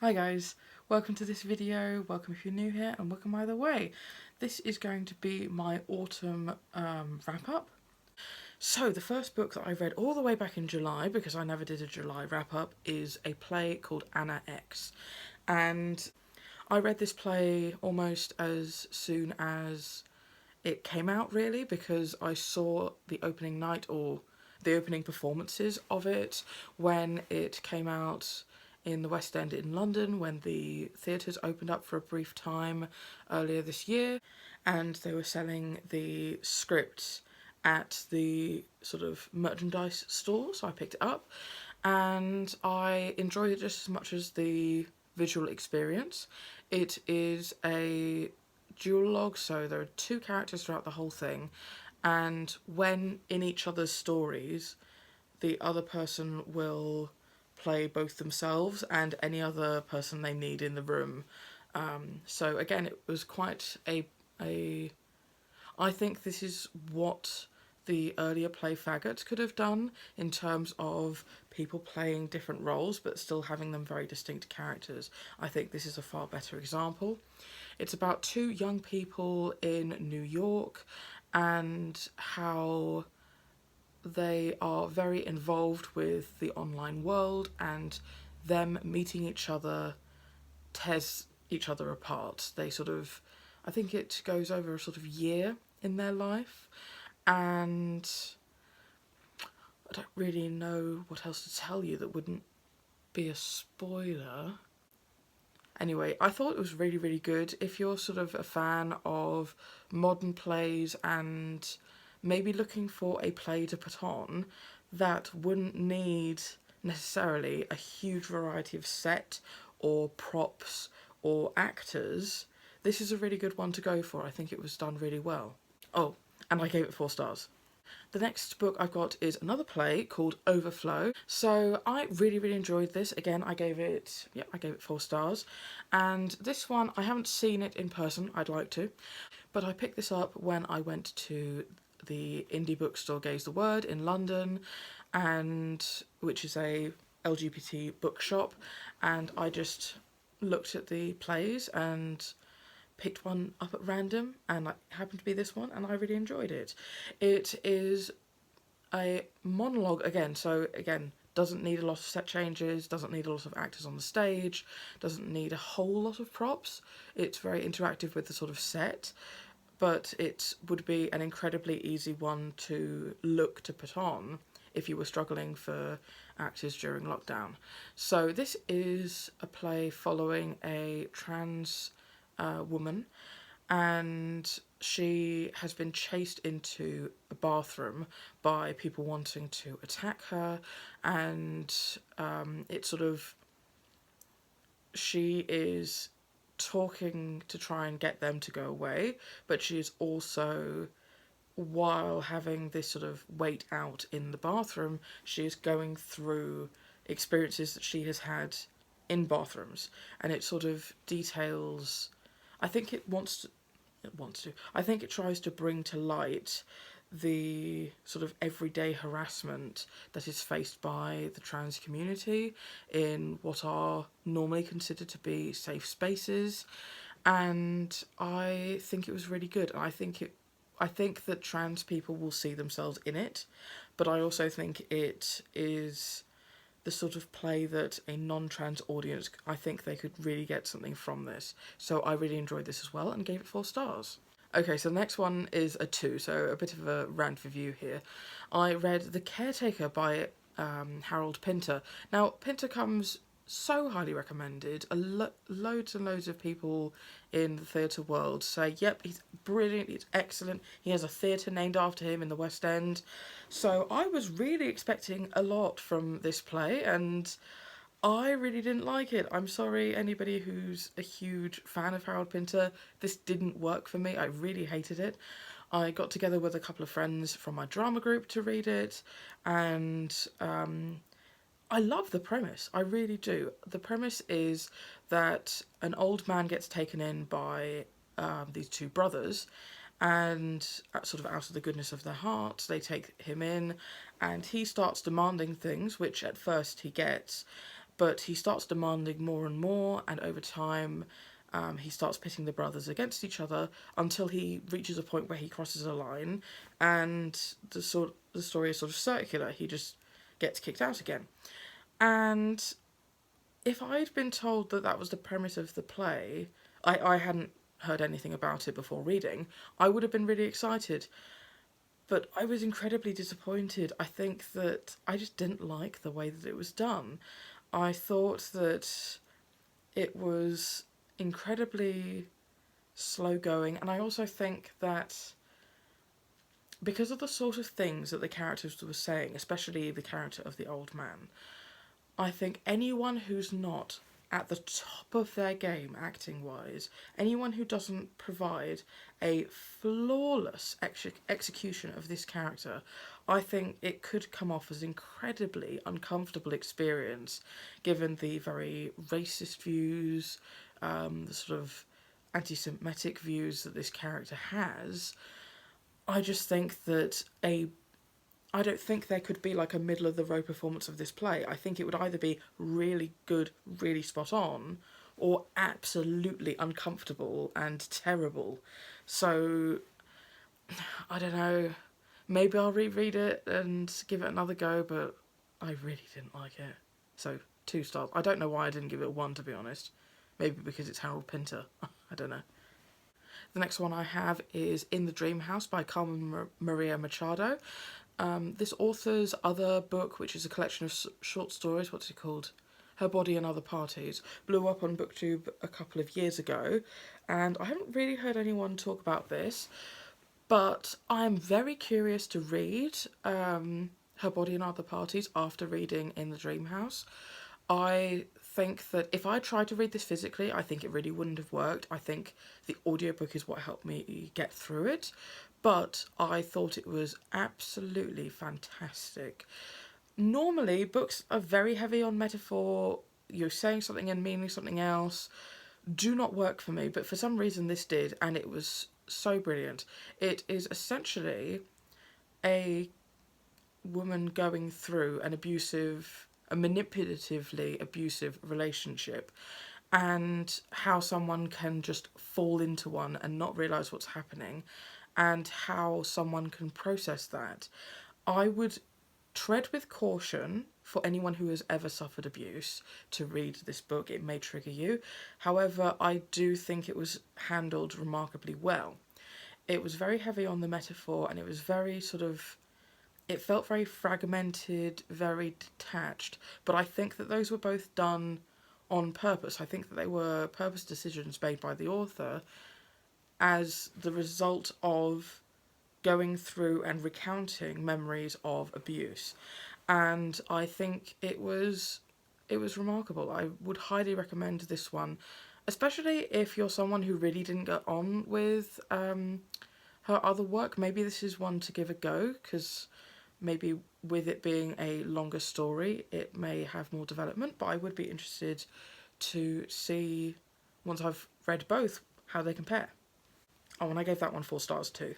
Hi guys, welcome to this video, welcome if you're new here and welcome either way. This is going to be my autumn wrap up. So the first book that I read all the way back in July, because I never did a July wrap up, is a play called Anna X. And I read this play almost as soon as it came out really, because I saw the opening night or the opening performances of it when it came out in the West End in London, when the theatres opened up for a brief time earlier this year, and they were selling the scripts at the sort of merchandise store, so I picked it up and I enjoyed it just as much as the visual experience. It is a duologue, so there are two characters throughout the whole thing, and when in each other's stories, the other person will play both themselves and any other person they need in the room. So again, it was quite a. I think this is what the earlier play Faggot could have done in terms of people playing different roles but still having them very distinct characters. I think this is a far better example. It's about two young people in New York and how they are very involved with the online world, and them meeting each other tears each other apart. They sort of, I think it goes over a sort of year in their life, and I don't really know what else to tell you that wouldn't be a spoiler. Anyway, I thought it was really, really good. If you're sort of a fan of modern plays and maybe looking for a play to put on that wouldn't need necessarily a huge variety of set or props or actors, this is a really good one to go for. I think it was done really well. Oh, and I gave it 4 stars. The next book I've got is another play called Overflow. So I really, really enjoyed this. Again, I gave it 4 stars. And this one, I haven't seen it in person, I'd like to. But I picked this up when I went to the indie bookstore Gaze the Word in London, and which is a LGBT bookshop, and I just looked at the plays and picked one up at random, and it happened to be this one, and I really enjoyed it. It is a monologue again, so again, doesn't need a lot of set changes, doesn't need a lot of actors on the stage, doesn't need a whole lot of props. It's very interactive with the sort of set, but it would be an incredibly easy one to look to put on if you were struggling for actors during lockdown. So this is a play following a trans woman, and she has been chased into a bathroom by people wanting to attack her, and it's sort of, she is talking to try and get them to go away, but she is also, while having this sort of wait out in the bathroom, she is going through experiences that she has had in bathrooms, and it sort of details, I think I think it tries to bring to light the sort of everyday harassment that is faced by the trans community in what are normally considered to be safe spaces. And I think it was really good. I think that trans people will see themselves in it, but I also think it is the sort of play that a non-trans audience, I think they could really get something from this. So I really enjoyed this as well and gave it 4 stars. Okay, so the next one is a 2, so a bit of a rant review here. I read The Caretaker by Harold Pinter. Now, Pinter comes so highly recommended. Loads and loads of people in the theatre world say, yep, he's brilliant, he's excellent. He has a theatre named after him in the West End. So I was really expecting a lot from this play, and I really didn't like it. I'm sorry, anybody who's a huge fan of Harold Pinter, this didn't work for me. I really hated it. I got together with a couple of friends from my drama group to read it, and I love the premise, I really do. The premise is that an old man gets taken in by these two brothers, and sort of out of the goodness of their hearts, they take him in, and he starts demanding things, which at first he gets, but he starts demanding more and more, and over time he starts pitting the brothers against each other until he reaches a point where he crosses a line, and the story is sort of circular. He just gets kicked out again. And if I'd been told that that was the premise of the play, I hadn't heard anything about it before reading, I would have been really excited. But I was incredibly disappointed. I think that I just didn't like the way that it was done. I thought that it was incredibly slow going, and I also think that because of the sort of things that the characters were saying, especially the character of the old man, I think anyone who's not at the top of their game acting wise, anyone who doesn't provide a flawless execution of this character, I think it could come off as an incredibly uncomfortable experience, given the very racist views, the sort of anti-Semitic views that this character has. I just think that I don't think there could be like a middle of the road performance of this play. I think it would either be really good, really spot on, or absolutely uncomfortable and terrible. So, I don't know. Maybe I'll reread it and give it another go, but I really didn't like it. So, 2 stars. I don't know why I didn't give it 1, to be honest. Maybe because it's Harold Pinter. I don't know. The next one I have is In the Dream House by Carmen Maria Machado. This author's other book, which is a collection of short stories, what's it called? Her Body and Other Parties, blew up on BookTube a couple of years ago, and I haven't really heard anyone talk about this, but I'm very curious to read Her Body and Other Parties after reading In the Dream House. I think that if I tried to read this physically, I think it really wouldn't have worked. I think the audiobook is what helped me get through it, but I thought it was absolutely fantastic. Normally, books are very heavy on metaphor. You're saying something and meaning something else. Do not work for me, but for some reason this did, and it was so brilliant. It is essentially a woman going through a manipulatively abusive relationship, and how someone can just fall into one and not realise what's happening, and how someone can process that. I would tread with caution for anyone who has ever suffered abuse to read this book. It may trigger you. However, I do think it was handled remarkably well. It was very heavy on the metaphor, and it was very it felt very fragmented, very detached, but I think that those were both done on purpose. I think that they were purpose decisions made by the author as the result of going through and recounting memories of abuse. And I think it was remarkable. I would highly recommend this one, especially if you're someone who really didn't get on with her other work. Maybe this is one to give a go, because maybe with it being a longer story, it may have more development, but I would be interested to see, once I've read both, how they compare. Oh, and I gave that one 4 stars too.